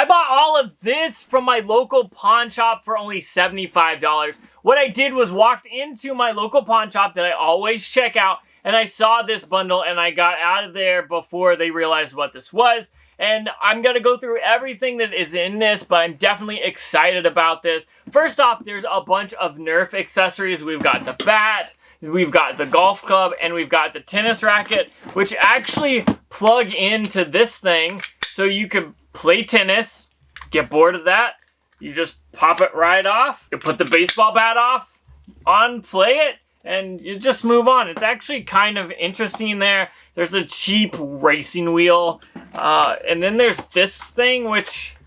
I bought all of this from my local pawn shop for only $75. What I did was walked into my local pawn shop that I always check out, and I saw this bundle, and I got out of there before they realized what this was. And I'm going to go through everything that is in this, but I'm definitely excited about this. First off, there's a bunch of Nerf accessories. We've got the bat, we've got the golf club, and we've got the tennis racket, which actually plug into this thing so you can play tennis. Get bored of that, you just pop it right off. You put the baseball bat on, play it, and you just move on. It's actually kind of interesting there. There's a cheap racing wheel. And then there's this thing, which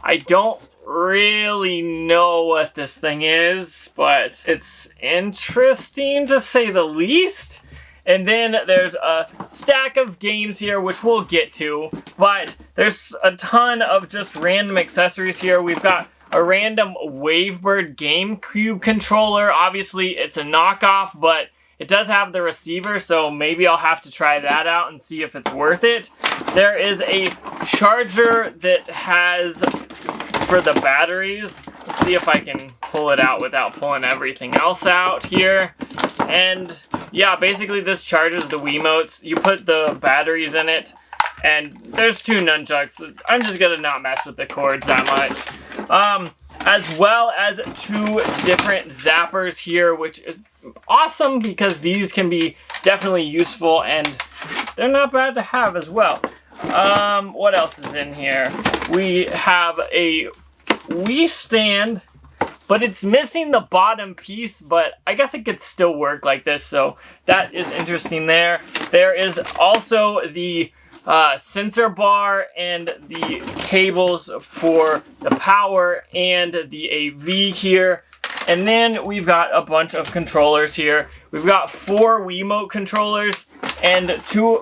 I don't really know what this thing is, but it's interesting to say the least. And then there's a stack of games here, which we'll get to, but there's a ton of just random accessories here. We've got a random Wavebird GameCube controller. Obviously, it's a knockoff, but it does have the receiver, so maybe I'll have to try that out and see if it's worth it. There is a charger that has for the batteries. Let's see if I can pull it out without pulling everything else out here. And yeah, basically this charges the Wiimotes. You put the batteries in it, and there's two nunchucks. I'm just gonna not mess with the cords that much. As well as two different zappers here, which is awesome because these can be definitely useful and they're not bad to have as well. What else is in here? We have a Wii stand, but it's missing the bottom piece, but I guess it could still work like this, so that is interesting there. There is also the sensor bar and the cables for the power and the AV here. And then we've got a bunch of controllers here. We've got 4 Wiimote controllers, and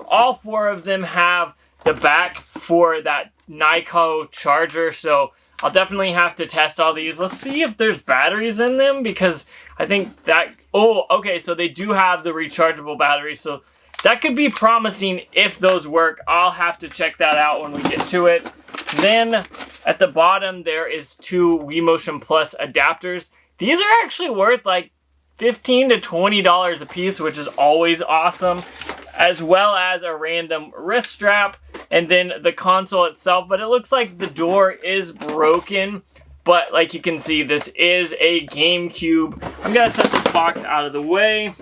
all 4 of them have the back for that Nyko charger, so I'll definitely have to test all these. Let's see if there's batteries in them, because I think that... Oh, okay, so they do have the rechargeable batteries, so that could be promising if those work. I'll have to check that out when we get to it. Then, at the bottom, there is 2 Wii Motion Plus adapters. These are actually worth like $15 to $20 a piece, which is always awesome. As well as a random wrist strap, and then the console itself. But it looks like the door is broken. But like you can see, this is a GameCube. I'm going to set this box out of the way.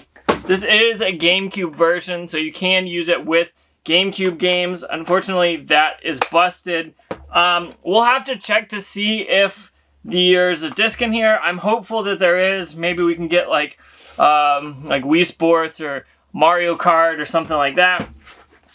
This is a GameCube version, so you can use it with GameCube games. Unfortunately, that is busted. We'll have to check to see if there's a disc in here. I'm hopeful that there is. Maybe we can get like Wii Sports or Mario Kart or something like that.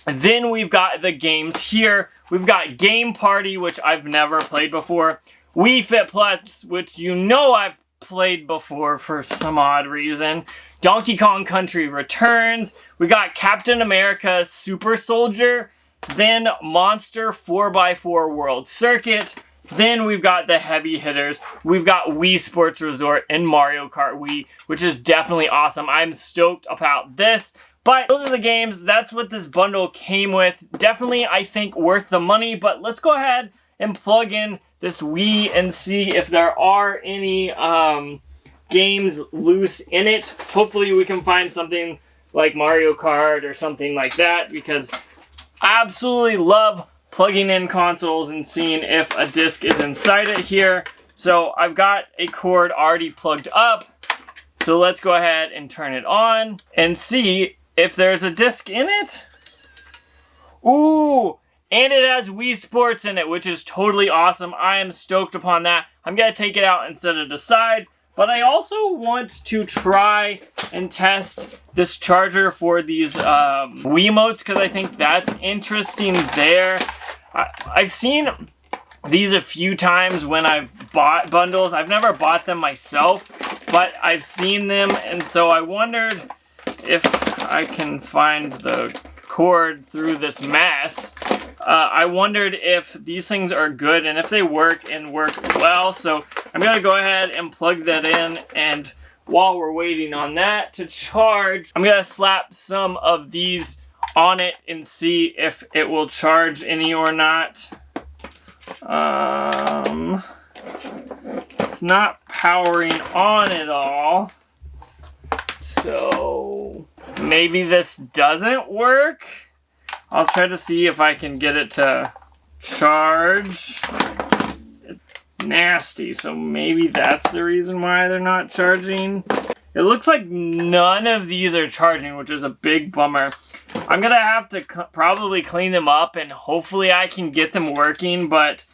And then we've got the games here. We've got Game Party, which I've never played before. Wii Fit Plus, which you know I've played before for some odd reason. Donkey Kong Country Returns. We got Captain America Super Soldier. Then Monster 4x4 World Circuit. Then we've got the heavy hitters. We've got Wii Sports Resort and Mario Kart Wii, which is definitely awesome. I'm stoked about this. But those are the games. That's what this bundle came with. Definitely, I think, worth the money. But let's go ahead and plug in this Wii and see if there are any games loose in it. Hopefully we can find something like Mario Kart or something like that, because I absolutely love plugging in consoles and seeing if a disc is inside it here. So I've got a cord already plugged up. So let's go ahead and turn it on and see if there's a disc in it. Ooh, and it has Wii Sports in it, which is totally awesome. I am stoked upon that. I'm going to take it out and set it aside. But I also want to try and test this charger for these Wiimotes, because I think that's interesting there. I've seen these a few times when I've bought bundles. I've never bought them myself, but I've seen them, and so I wondered if I can find the cord through this mess. I wondered if these things are good and if they work and work well. So I'm going to go ahead and plug that in, and while we're waiting on that to charge, I'm going to slap some of these on it and see if it will charge any or not. It's not powering on at all. So maybe this doesn't work. I'll try to see if I can get it to charge. It's nasty, so maybe that's the reason why they're not charging. It looks like none of these are charging, which is a big bummer. I'm gonna have to probably clean them up and hopefully I can get them working, but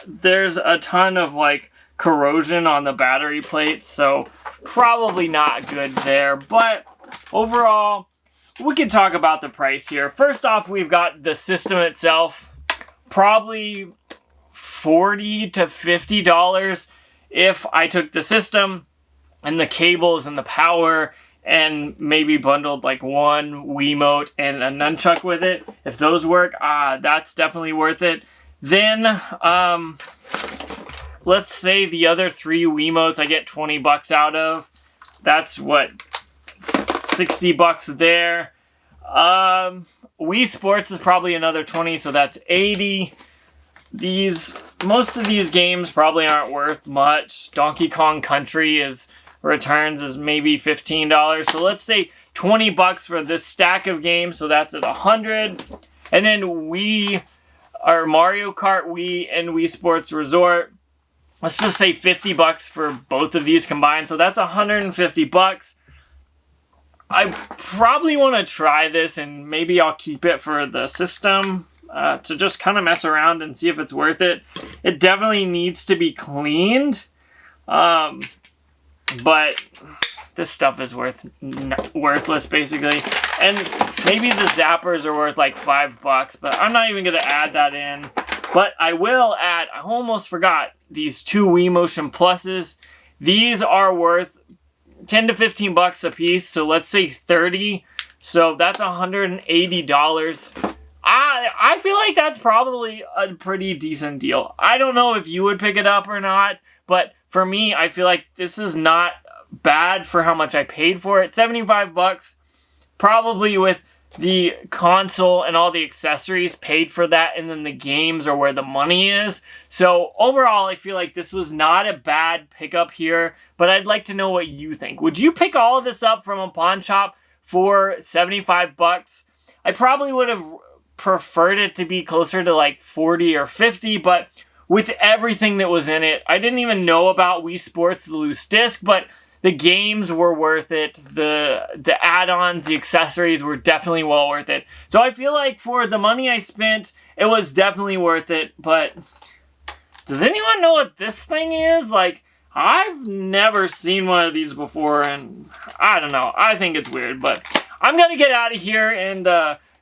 there's a ton of like corrosion on the battery plates, so probably not good there. But overall, we can talk about the price here. First off, we've got the system itself, probably $40 to $50 if I took the system and the cables and the power and maybe bundled like one Wiimote and a nunchuck with it. If those work, that's definitely worth it. Then, let's say the other 3 Wiimotes I get 20 bucks out of. That's what, 60 bucks there. Wii Sports is probably another 20, so that's 80. Most of these games probably aren't worth much. Donkey Kong Country returns is maybe $15. So let's say 20 bucks for this stack of games, so that's at 100. And then Mario Kart Wii and Wii Sports Resort, let's just say 50 bucks for both of these combined, so that's 150 bucks. I probably want to try this, and maybe I'll keep it for the system to just kind of mess around and see if it's worth it. It definitely needs to be cleaned, but this stuff is worthless basically. And maybe the zappers are worth like $5, but I'm not even going to add that in. But I will add, I almost forgot, these 2 Wii Motion Pluses. These are worth 10 to 15 bucks a piece, so let's say 30. So that's $180. I feel like that's probably a pretty decent deal. I don't know if you would pick it up or not, but for me, I feel like this is not bad for how much I paid for it. 75 bucks, probably with the console and all the accessories paid for that, and then the games are where the money is. So overall, I feel like this was not a bad pickup here, but I'd like to know what you think. Would you pick all of this up from a pawn shop for 75 bucks? I probably would have preferred it to be closer to like 40 or 50, but with everything that was in it, I didn't even know about Wii Sports, the loose disc, but the games were worth it. The add-ons, the accessories were definitely well worth it. So I feel like for the money I spent, it was definitely worth it. But does anyone know what this thing is? Like, I've never seen one of these before, and I don't know. I think it's weird, but I'm going to get out of here and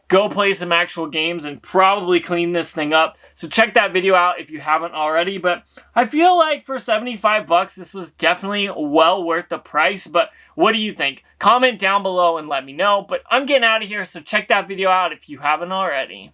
go play some actual games and probably clean this thing up. So check that video out if you haven't already. But I feel like for 75 bucks, this was definitely well worth the price. But what do you think? Comment down below and let me know. But I'm getting out of here, so check that video out if you haven't already.